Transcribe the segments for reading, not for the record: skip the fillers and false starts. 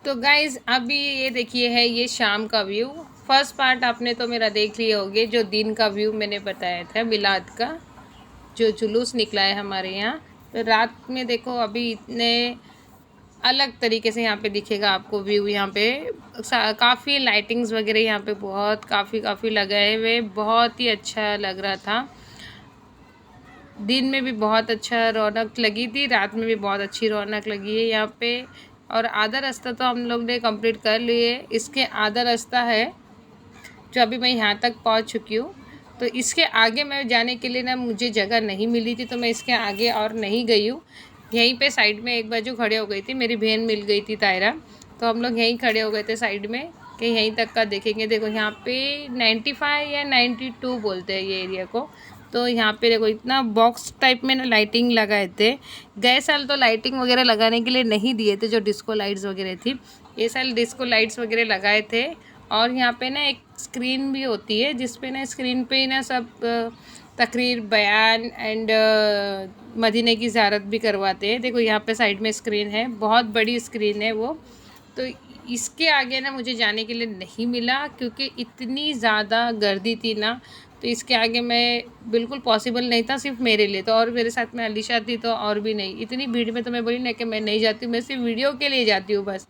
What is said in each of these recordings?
तो गाइज़ अभी ये देखिए है ये शाम का व्यू। फर्स्ट पार्ट आपने तो मेरा देख लिए होंगे, जो दिन का व्यू मैंने बताया था मिलाद का, जो जुलूस निकला है हमारे यहाँ। तो रात में देखो अभी इतने अलग तरीके से यहाँ पे दिखेगा आपको व्यू। यहाँ पे काफ़ी लाइटिंग्स वगैरह यहाँ पे बहुत काफ़ी लगाए हुए, बहुत ही अच्छा लग रहा था। दिन में भी बहुत अच्छा रौनक लगी थी, रात में भी बहुत अच्छी रौनक लगी है यहाँ पे। और आधा रास्ता तो हम लोग ने कंप्लीट कर लिए। इसके आधा रास्ता है जो अभी मैं यहाँ तक पहुँच चुकी हूँ। तो इसके आगे मैं जाने के लिए ना मुझे जगह नहीं मिली थी, तो मैं इसके आगे और नहीं गई हूँ। यहीं पे साइड में एक बाजू खड़े हो गई थी, मेरी बहन मिल गई थी तायरा, तो हम लोग यहीं खड़े हो गए थे साइड में कि यहीं तक का देखेंगे। देखो यहाँ पे 95 या 92 बोलते हैं ये एरिया को। तो यहाँ पे देखो इतना बॉक्स टाइप में ना लाइटिंग लगाए थे। गए साल तो लाइटिंग वगैरह लगाने के लिए नहीं दिए थे, जो डिस्को लाइट्स वगैरह थी। ये साल डिस्को लाइट्स वगैरह लगाए थे। और यहाँ पे ना एक स्क्रीन भी होती है, जिस पे ना स्क्रीन पे ना सब तकरीर बयान एंड मदीने की ज़ियारत भी करवाते हैं। देखो यहाँ पे साइड में स्क्रीन है, बहुत बड़ी स्क्रीन है वो। तो इसके आगे ना मुझे जाने के लिए नहीं मिला, क्योंकि इतनी ज़्यादा गर्दी थी ना, तो इसके आगे मैं बिल्कुल पॉसिबल नहीं था सिर्फ मेरे लिए। तो और मेरे साथ में अलीशा थी, तो और भी नहीं। इतनी भीड़ में तो मैं बोली ना कि मैं नहीं जाती हूँ, मैं सिर्फ वीडियो के लिए जाती हूँ बस,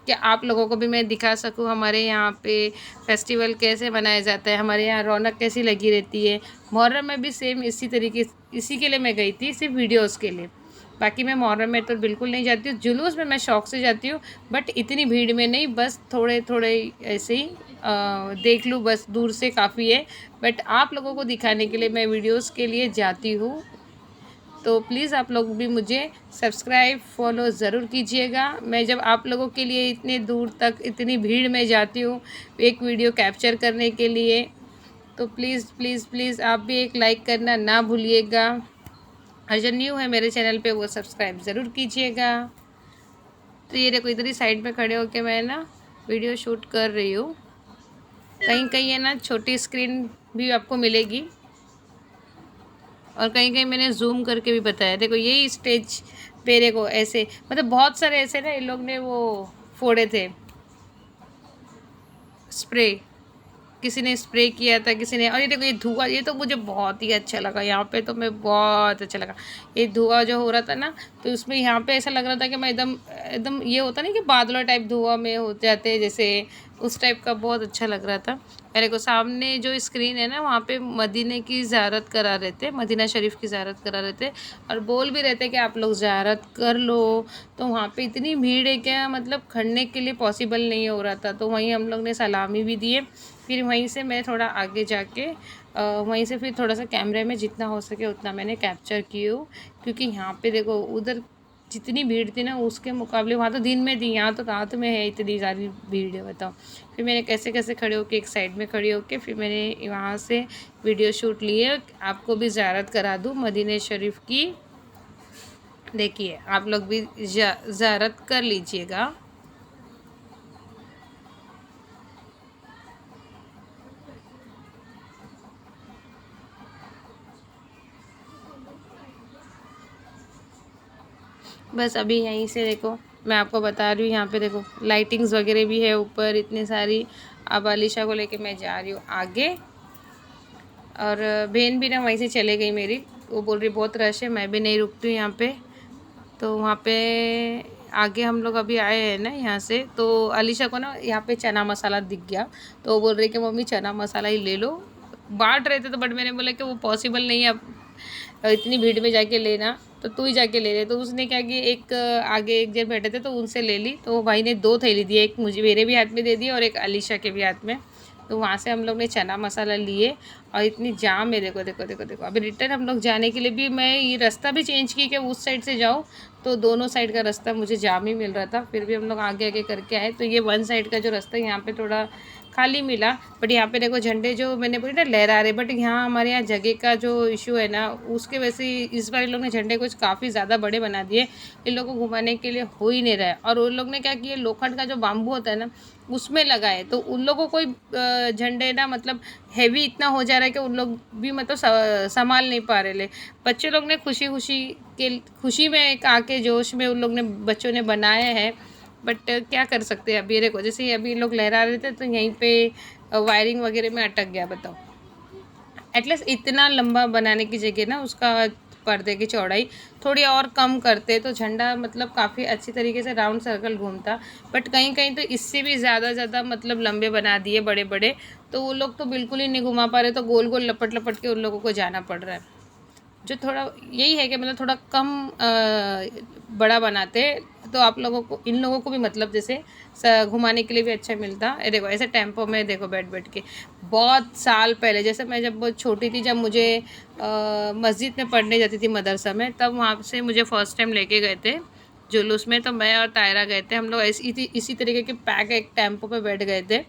कि आप लोगों को भी मैं दिखा सकूँ हमारे यहाँ पे फेस्टिवल कैसे मनाया जाता है, हमारे यहाँ रौनक कैसी लगी रहती है। मुहर्रम में भी सेम इसी के लिए मैं गई थी, सिर्फ वीडियोस के लिए। बाकी मैं मुहर्रम में तो बिल्कुल नहीं जाती हूँ। जुलूस में मैं शौक़ से जाती हूँ, बट इतनी भीड़ में नहीं, बस थोड़े थोड़े ऐसे ही देख लूँ, बस दूर से काफ़ी है। बट आप लोगों को दिखाने के लिए मैं वीडियोस के लिए जाती हूँ। तो प्लीज़ आप लोग भी मुझे सब्सक्राइब फॉलो ज़रूर कीजिएगा। मैं जब आप लोगों के लिए इतने दूर तक इतनी भीड़ में जाती हूँ एक वीडियो कैप्चर करने के लिए, तो प्लीज़ प्लीज़ प्लीज़ आप भी एक लाइक करना ना भूलिएगा। और जो न्यू है मेरे चैनल पे वो सब्सक्राइब ज़रूर कीजिएगा। तो ये देखो इधर ही साइड में खड़े होकर मैं ना वीडियो शूट कर रही हूँ। कहीं कहीं है ना छोटी स्क्रीन भी आपको मिलेगी, और कहीं कहीं मैंने जूम करके भी बताया। देखो यही स्टेज पे देखो ऐसे, मतलब बहुत सारे ऐसे ना इन लोग ने वो फोड़े थे स्प्रे, किसी ने स्प्रे किया था, किसी ने। और ये देखो ये धुआं, ये तो मुझे बहुत ही अच्छा लगा यहाँ पे, तो मैं बहुत अच्छा लगा ये धुआं जो हो रहा था ना। तो उसमें यहाँ पे ऐसा लग रहा था कि मैं एकदम एकदम, ये होता नहीं कि बादलों टाइप धुआं में हो जाते हैं जैसे, उस टाइप का बहुत अच्छा लग रहा था। मेरे को सामने जो स्क्रीन है ना, वहाँ पे मदीने की ज़ियारत करा रहे थे, मदीना शरीफ की ज़ियारत करा रहे थे, और बोल भी रहे थे कि आप लोग ज़ियारत कर लो। तो वहाँ पे इतनी भीड़ है क्या, मतलब खड़ने के लिए पॉसिबल नहीं हो रहा था। तो वहीं हम लोग ने सलामी भी दिए। फिर वहीं से मैं थोड़ा आगे जाके वहीं से फिर थोड़ा सा कैमरे में जितना हो सके उतना मैंने कैप्चर की हूँ, क्योंकि यहाँ पे देखो उधर जितनी भीड़ थी ना उसके मुकाबले वहाँ तो दिन में थी, यहाँ तो रात में है इतनी सारी भीड़ है, बताओ। फिर मैंने कैसे कैसे खड़े होके एक साइड में खड़े होके फिर मैंने वहाँ से वीडियो शूट लिए। आपको भी ज़ियारत करा दूँ मदीने शरीफ की। देखिए आप लोग भी ज़ियारत कर लीजिएगा। बस अभी यहीं से देखो मैं आपको बता रही हूँ, यहाँ पे देखो लाइटिंग्स वगैरह भी है ऊपर इतनी सारी। अब अलीशा को लेके मैं जा रही हूँ आगे, और बहन भी ना वहीं से चले गई मेरी। वो बोल रही बहुत रश है, मैं भी नहीं रुकती हूँ यहाँ पे। तो वहाँ पे आगे हम लोग अभी आए हैं ना यहाँ से, तो अलीशा को ना यहाँ पे चना मसाला दिख गया, तो वो बोल रही कि मम्मी चना मसाला ही ले लो। बांट रहे थे तो बट मैंने बोला कि वो पॉसिबल नहीं है अब इतनी भीड़ में जाके लेना, तो तू ही जाके ले ले। तो उसने क्या कि एक आगे एक जन बैठे थे तो उनसे ले ली। तो भाई ने 2 थैली दी, एक मुझे मेरे भी हाथ में दे दी और एक अलीशा के भी हाथ में। तो वहाँ से हम लोग ने चना मसाला लिए, और इतनी जाम है देखो देखो देखो देखो। अभी रिटर्न हम लोग जाने के लिए भी मैं ये रास्ता भी चेंज की कि उस साइड से जाऊँ, तो दोनों साइड का रास्ता मुझे जाम ही मिल रहा था। फिर भी हम लोग आगे आगे करके आए। तो ये वन साइड का जो रास्ता है यहाँ पे थोड़ा खाली मिला, बट यहाँ पे देखो झंडे जो मैंने बोली ना लहरा रहे, बट यहाँ हमारे यहाँ जगह का जो इशू है ना, उसके वजह से इस बार इन लोग ने झंडे कुछ काफ़ी ज़्यादा बड़े बना दिए। इन लोगों को घुमाने के लिए हो ही नहीं रहा है। और उन लोग ने क्या किया, लोखंड का जो बाम्बू होता है ना उसमें लगाए, तो उन लोगों को झंडे ना मतलब हैवी इतना हो जा रहा है कि उन लोग भी मतलब संभाल नहीं पा रहे ले। बच्चे लोग ने खुशी में आके जोश में उन लोग ने बच्चों ने बनाए हैं। बट क्या कर सकते हैं अभी। देखो जैसे अभी ये लोग लहरा रहे थे तो यहीं पे वायरिंग वगैरह में अटक गया। बताओ, एटलीस्ट इतना लंबा बनाने की जगह ना उसका पर्दे की चौड़ाई थोड़ी और कम करते तो झंडा मतलब काफ़ी अच्छी तरीके से राउंड सर्कल घूमता। बट कहीं कहीं तो इससे भी ज़्यादा मतलब लंबे बना दिए बड़े बड़े, तो वो लोग तो बिल्कुल ही नहीं घुमा पा रहे, तो गोल गोल लपट लपट के उन लोगों को जाना पड़ रहा है। जो थोड़ा यही है कि मतलब थोड़ा कम बड़ा बनाते तो आप लोगों को, इन लोगों को भी मतलब जैसे घुमाने के लिए भी अच्छा मिलता। ये देखो ऐसे टेम्पो में देखो बैठ बैठ के। बहुत साल पहले जैसे मैं जब बहुत छोटी थी, जब मुझे मस्जिद में पढ़ने जाती थी मदरसा में, तब वहाँ से मुझे फ़र्स्ट टाइम लेके गए थे जुलूस में। तो मैं और तायरा गए थे, हम लोग इसी तरीके के पैक एक टेम्पो पे बैठ गए थे।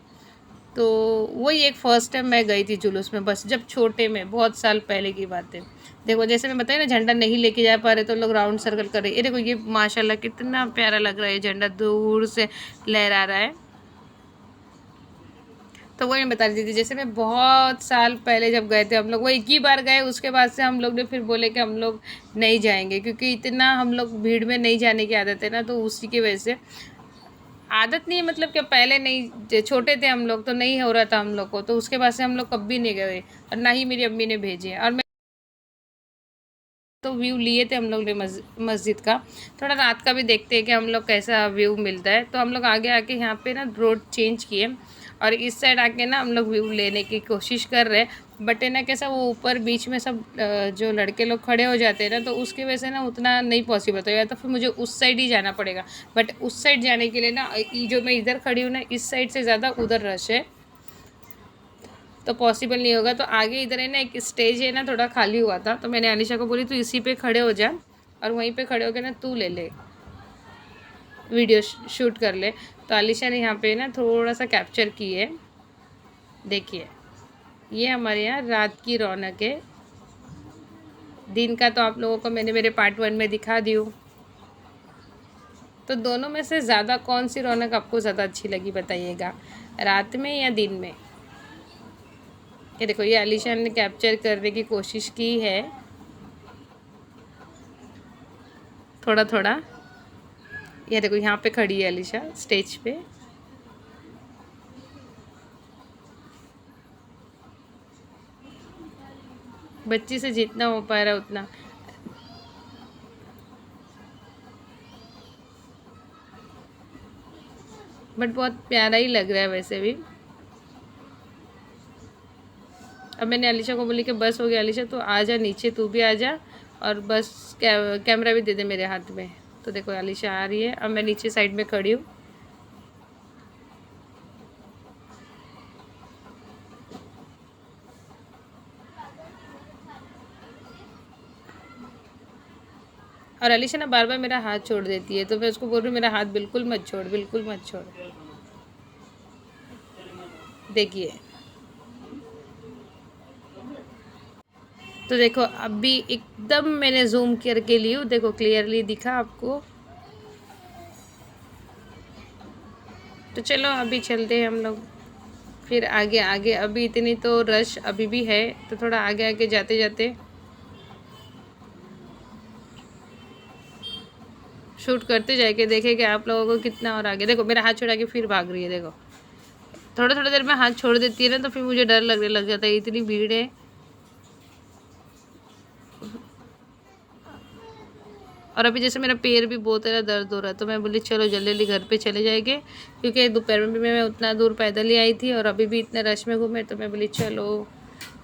तो वही एक फ़र्स्ट टाइम मैं गई थी जुलूस में, बस जब छोटे में, बहुत साल पहले की बात है। देखो जैसे मैं बताया ना, झंडा नहीं लेके जा पा रहे तो लोग राउंड सर्कल कर रहे हैं। ये देखो ये माशाल्लाह कितना प्यारा लग रहा है, झंडा दूर से लहरा रहा है। तो वही मैं बता रही थी, जैसे मैं बहुत साल पहले जब गए थे हम लोग, वो एक ही बार गए, उसके बाद से हम लोग ने फिर बोले कि हम लोग नहीं जाएंगे, क्योंकि इतना हम लोग भीड़ में नहीं जाने की आदत है ना, तो उसी की वजह से। आदत नहीं है मतलब कि पहले नहीं, छोटे थे हम लोग तो नहीं हो रहा था हम लोग को, तो उसके बाद से हम लोग कभी नहीं गए, और ना ही मेरी अम्मी ने भेजे। और मैं तो व्यू लिए थे हम लोग ने मस्जिद का। थोड़ा रात का भी देखते हैं कि हम लोग कैसा व्यू मिलता है। तो हम लोग आगे आके यहाँ पे ना रोड चेंज किए, और इस साइड आके ना हम लोग व्यू लेने की कोशिश कर रहे हैं। बट है ना कैसा, वो ऊपर बीच में सब जो लड़के लोग खड़े हो जाते हैं ना, तो उसकी वजह से ना उतना नहीं पॉसिबल होता, या तो फिर मुझे उस साइड ही जाना पड़ेगा। बट उस साइड जाने के लिए ना, जो मैं इधर खड़ी हूँ ना, इस साइड से ज़्यादा उधर रश है, तो पॉसिबल नहीं होगा। तो आगे इधर है ना एक स्टेज है ना, थोड़ा खाली हुआ था, तो मैंने अनिशा को बोली तू इसी पे खड़े हो जा, और वहीं पे खड़े होकर ना तू ले ले वीडियो शूट कर ले। तो अलीशा ने यहाँ पे ना थोड़ा सा कैप्चर की है। देखिए ये हमारे यहाँ रात की रौनक है। दिन का तो आप लोगों को मैंने मेरे पार्ट 1 में दिखा दी हूँ। तो दोनों में से ज़्यादा कौन सी रौनक आपको ज़्यादा अच्छी लगी बताइएगा, रात में या दिन में। ये देखो ये अलीशा ने कैप्चर करने की कोशिश की है थोड़ा थोड़ा। ये देखो यहाँ पे खड़ी है अलीशा स्टेज पे। बच्ची से जितना हो पा रहा है उतना। बट बहुत प्यारा ही लग रहा है वैसे भी। अब मैंने अलीशा को बोली कि बस हो गया अलीशा, तो आ जा नीचे, तू भी आ जा, और बस कैमरा भी दे दे मेरे हाथ में। तो देखो अलीशा आ रही है, अब मैं नीचे साइड में खड़ी हूँ। और अलीशा ना बार बार मेरा हाथ छोड़ देती है, तो मैं उसको बोल रही हूँ मेरा हाथ बिल्कुल मत छोड़, बिल्कुल मत छोड़। देखिए तो देखो अभी एकदम मैंने जूम करके ली हूँ, देखो क्लियरली दिखा आपको। तो चलो अभी चलते हैं हम लोग फिर आगे आगे। अभी इतनी तो रश अभी भी है, तो थोड़ा आगे आगे जाते जाते शूट करते जाएंगे, देखेंगे आप लोगों को कितना और आगे। देखो मेरा हाथ छोड़ा के फिर भाग रही है। देखो थोड़ा थोड़ा देर में हाथ छोड़ देती है ना, तो फिर मुझे डर लगने लग जाता है, इतनी भीड़ है। और अभी जैसे मेरा पैर भी बहुत ज़्यादा दर्द हो रहा है, तो मैं बोली चलो जल्दी जल्दी घर पे चले जाएंगे, क्योंकि दोपहर में भी मैं उतना दूर पैदल ही आई थी, और अभी भी इतने रश में घूमे, तो मैं बोली चलो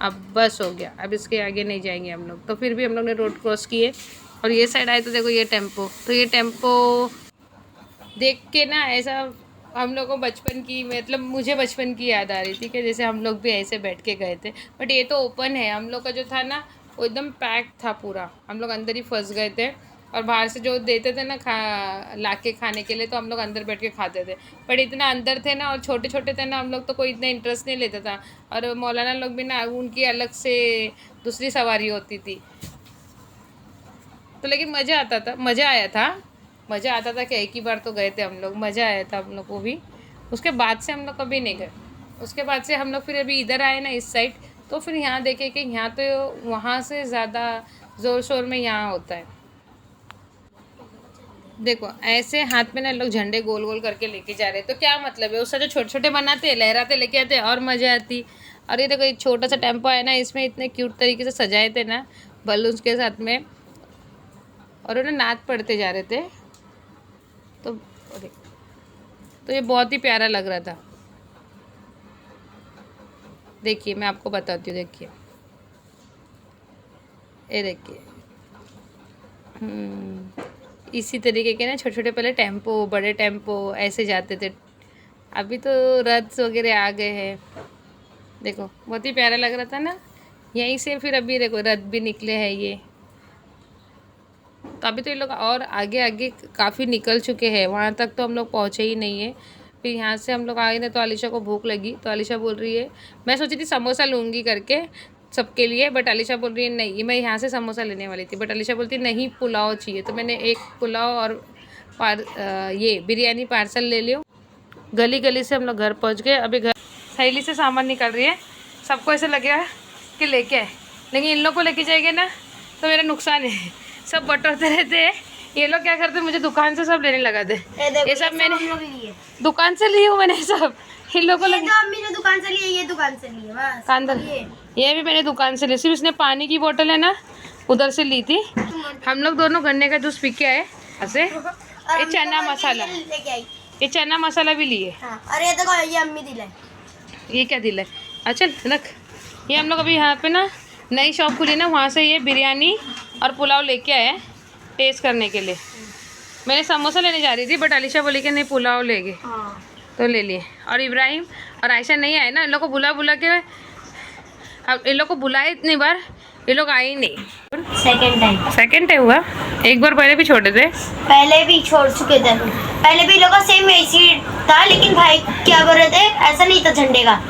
अब बस हो गया, अब इसके आगे नहीं जाएंगे हम लोग। तो फिर भी हम लोग ने रोड क्रॉस किए, और ये साइड आए तो देखो ये टेम्पो, तो ये टेम्पो देख के ना ऐसा हम लोग को बचपन की, मतलब मुझे बचपन की याद आ रही थी कि जैसे हम लोग भी ऐसे बैठ के गए थे। बट ये तो ओपन है, हम लोग का जो था ना वो एकदम पैक था पूरा, हम लोग अंदर ही फंस गए थे। और बाहर से जो देते थे ना लाके खाने के लिए, तो हम लोग अंदर बैठ के खाते थे। बट इतना अंदर थे ना, और छोटे छोटे थे ना हम लोग, तो कोई इतना इंटरेस्ट नहीं लेता था। और मौलाना लोग भी ना, उनकी अलग से दूसरी सवारी होती थी, तो लेकिन मज़ा आता था, मज़ा आता था कि एक ही बार तो गए थे हम लोग, मज़ा आया था हम लोग को भी। उसके बाद से हम लोग कभी नहीं गए। उसके बाद से हम लोग फिर अभी इधर आए ना इस साइड, तो फिर यहाँ देखे कि यहाँ तो वहाँ से ज़्यादा ज़ोर शोर में यहाँ होता है। देखो ऐसे हाथ में ना लोग झंडे गोल गोल करके लेके जा रहे हैं, तो क्या मतलब है उससे जो छोटे छोटे बनाते हैं लहराते लेके आते हैं और मजा आती। और ये देखो एक छोटा सा टेम्पो है ना, इसमें इतने क्यूट तरीके से सजाए थे ना बलून्स के साथ में, और उन्हें नाच पढ़ते जा रहे थे। तो ये बहुत ही प्यारा लग रहा था। देखिए मैं आपको बताती हूँ, देखिए ये देखिए इसी तरीके के ना छोटे छोटे पहले टेम्पो, बड़े टेम्पो ऐसे जाते थे। अभी तो रथ वगैरह आ गए हैं। देखो बहुत ही प्यारा लग रहा था ना। यहीं से फिर अभी देखो रथ भी निकले हैं ये। तो अभी तो ये लोग और आगे आगे काफ़ी निकल चुके हैं, वहाँ तक तो हम लोग पहुँचे ही नहीं है। फिर यहाँ से हम लोग आए ना तो अलीशा को भूख लगी, तो अलीशा बोल रही है, मैं सोची थी समोसा लूँगी करके सबके लिए, बट अलीशा बोल रही है नहीं, मैं यहाँ से समोसा लेने वाली थी, बट अलीशा बोलती नहीं पुलाव चाहिए। तो मैंने एक पुलाव और ये बिरयानी पार्सल ले लियो। गली गली से हम लोग घर पहुँच गए। अभी घर थैली से सामान निकल रही है, सबको ऐसे लगेगा कि लेके आए, लेकिन इन लोग को लेके जाएंगे ना तो मेरा नुकसान है। सब बटोरते रहते हैं, ये लोग क्या करते हैं मुझे दुकान से सब लेने लगा दे। ये सब मैंने दुकान से ली हूँ, मैंने सब इन लोगों को अम्मी ने दुकान से लिए, ये दुकान से लिए बस। कांदर ये भी मैंने दुकान से ली, सिर्फ इसने पानी की बोतल है ना उधर से ली थी। हम लोग दोनों गन्ने का जूस पी के आए ऐसे। ये चना मसाला, ये चना मसाला भी लिए। अरे ये देखो ये अम्मी दिला, ये क्या दिला है? अच्छा रख। ये हम लोग अभी यहाँ पे ना नई शॉप खुली ना, वहाँ से ये बिरयानी और पुलाव लेके आए टेस्ट करने के लिए। मैंने समोसा लेने जा रही थी, बट अलीशा बोली कि नहीं पुलाव लेंगे, तो ले लिए। और इब्राहिम और आयशा नहीं आए ना, इन लोग को बुला के अब इन लोग को बुलाए इतनी बार, ये लोग आए ही नहीं। सेकेंड टाइम हुआ, एक बार पहले भी छोड़े थे, पहले भी छोड़ चुके थे। पहले भी लोगों सेम ऐसी था, लेकिन भाई क्या बोल रहे थे, ऐसा नहीं था झंडे का,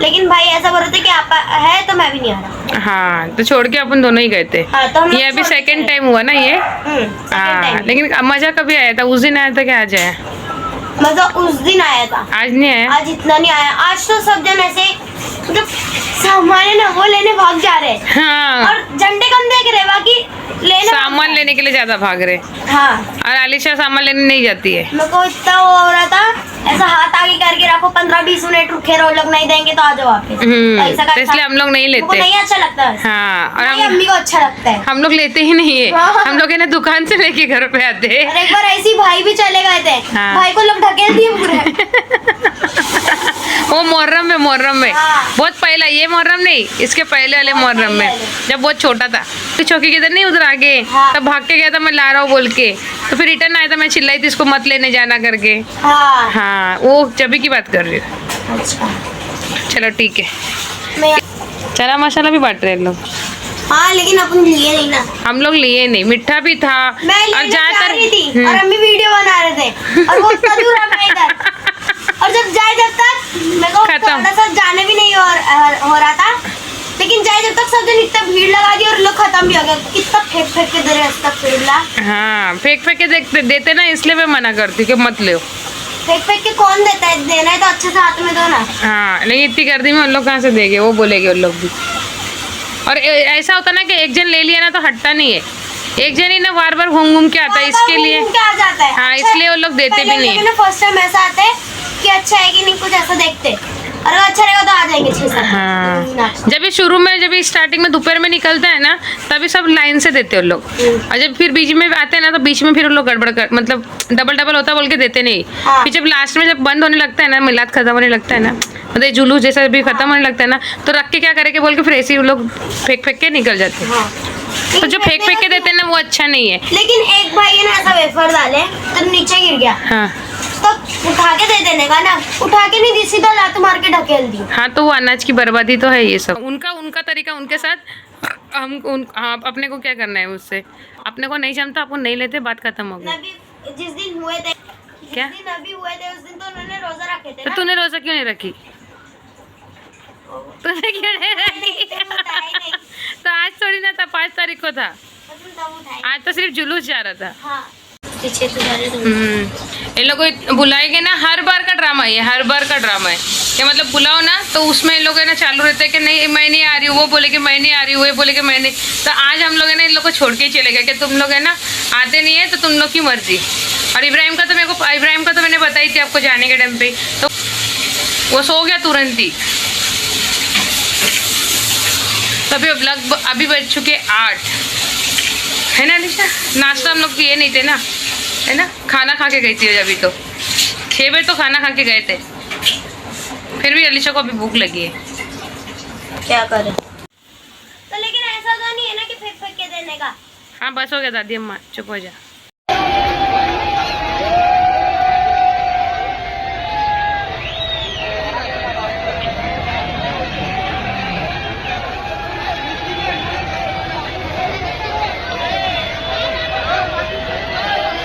लेकिन भाई ऐसा बोल रहे थे कि आप है तो मैं भी नहीं आ रहा। हाँ तो छोड़ के अपन दोनों ही गए थे। हाँ, तो ये अभी सेकेंड टाइम हुआ ना ये। हाँ लेकिन मजा कभी आया था? उस दिन आया था क्या आज आया? मतलब उस दिन आया था, आज नहीं आया। आज इतना नहीं आया। आज तो सब जन ऐसे मतलब सामान है ना वो लेने भाग जा रहे हैं। हाँ और झंडे कम देख रहे, बाकी लेने सामान लेने के लिए ज्यादा भाग रहे। हाँ और अलीशा सामान लेने नहीं जाती है। मेरे को इतना वो हो रहा था, ऐसा हाथ आगे करके रखो, 15-20 मिनट रुके रहो, लोग नहीं देंगे तो आ जाओ वापस। तो इसलिए हम लोग नहीं लेते, नहीं अच्छा लगता है। हाँ और अम्मी को अच्छा लगता है, हम लोग लेते ही नहीं है। हम लोग है ना दुकान से लेके घर पे आते हैं। और एक बार ऐसी भाई भी चले गए थे। हाँ। भाई को लोग ढकेल दिए पूरे। वो मुहर्रम में हाँ। बहुत पहला, ये मुहर्रम नहीं इसके पहले वाले मुहर्रम में, जब बहुत छोटा था। तो चौकी किधर नहीं उधर आगे, हाँ। तब भाग के गया था मैं ला रहा हूँ बोल के, तो फिर रिटर्न आया था, मैं चिल्लाई थी इसको मत लेने जाना करके। हाँ हाँ वो जब की बात कर रही हूँ। अच्छा चलो ठीक है। मैं चना मसाला भी बांट रहे हैं लोग। हाँ लेकिन अपन लिए नहीं ना, हम लोग लिए नहीं, मीठा भी था मैं और लेने जा रही थी ज्यादातर और अम्मी वीडियो बना रहे थे और वो इतना दूर है मैं इधर, और जब तक मेरे को खत्म। थोड़ा सा जाने भी नहीं हो रहा था, लेकिन जब तक सब जन इतना भीड़ लगा दी और लोग खत्म भी हो गए। कितना फेंक के दे रहे तक फिर। हाँ फेंक के देते ना, इसलिए मैं मना करती हूँ कि मत लो। फेंक के कौन देता है? देना है तो अच्छे से हाथ में दो ना। हाँ लेकिन इतनी गर्दी में उन लोग कहाँ से देंगे, वो बोलेंगे उन लोग भी। और ऐसा होता ना कि एक जन ले लिया ना तो हटता नहीं है, एक जन ही ना बार बार घूम के आता है, इसके लिए क्या जाता है। हाँ अच्छा, इसलिए वो लोग देते भी नहीं है। फर्स्ट टाइम ऐसा आता है कि अच्छा है कि नहीं, कुछ ऐसा देखते, और अच्छा रहेगा तो आ जाएंगे 6-7। हाँ जब भी शुरू में, जब भी स्टार्टिंग में दोपहर में निकलता है ना, तभी सब लाइन से देते हैं लोग। और जब फिर बीच में आते हैं ना, तो बीच में फिर उन लोग गड़बड़ कर, मतलब डबल होता बोल के देते नहीं। हाँ। फिर जब लास्ट में जब बंद होने लगता है ना, मिलाद खत्म होने लगता है ना, मतलब जुलूस जैसा भी खत्म होने लगता है ना, तो रख के क्या करेंगे बोल के फिर ऐसे ही लोग फेंक के निकल जाते हैं। तो जो फेंक के देते हैं ना वो अच्छा नहीं है। लेकिन एक भाई ने ऐसा वेफर डाले तो नीचे गिर गया, हाँ तो उठा के दे देने का ना, उठा के नहीं दी, सीधा लात मार के ढकेल दी। हाँ तो वो अनाज की बर्बादी तो है ये सब। उनका तरीका उनके साथ, हाँ अपने को क्या करना है उससे, अपने को नहीं जमता अपन नहीं लेते, बात खत्म हो गई। जिस दिन हुए थे, क्या अभी हुए थे उस दिन तो उन्होंने रोजा रखे थे तो ना? तूने रोजा क्यों नहीं रखी? तूने क्यों नहीं रखी? तो आज थोड़ी ना था, 5 तारीख को था, आज तो सिर्फ जुलूस जा रहा था। हाँ। पीछे तो जा रहे थे। इन लोग को बुलाएंगे ना, हर बार का ड्रामा है, हर बार का ड्रामा है। या मतलब बुलाओ ना तो उसमें इन लोग है ना चालू रहता है कि नहीं मैं नहीं आ रही हूँ, वो बोले कि मैं नहीं आ रही हूँ, वो बोले कि मैं नहीं। तो आज हम लोग है ना इन लोग को छोड़ के ही चले गए कि तुम लोग है ना आते नहीं है तो तुम लोग की मर्जी। और इब्राहिम का तो मैंने बताई थी आपको जाने के टाइम पे, तो वो सो गया तुरंत ही। तो अभी बज चुके 8 है ना अलीशा। नाश्ता हम लोग किए नहीं थे ना, है ना, खाना खा के गई थी अभी। तो 6 बजे तो खाना खा के गए थे, फिर भी अलीशा को अभी भूख लगी है। क्या करें तो, लेकिन ऐसा तो नहीं है ना कि फेंक के देने का। हाँ बस हो गया दादी अम्मा, चुप हो जा।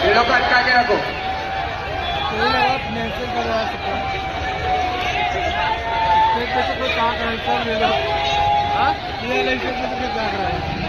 लोग अटका के रखो। कोई कहाँ कैंसर ले लो। हाँ, ये लाइसेंस में क्या कर रहा है।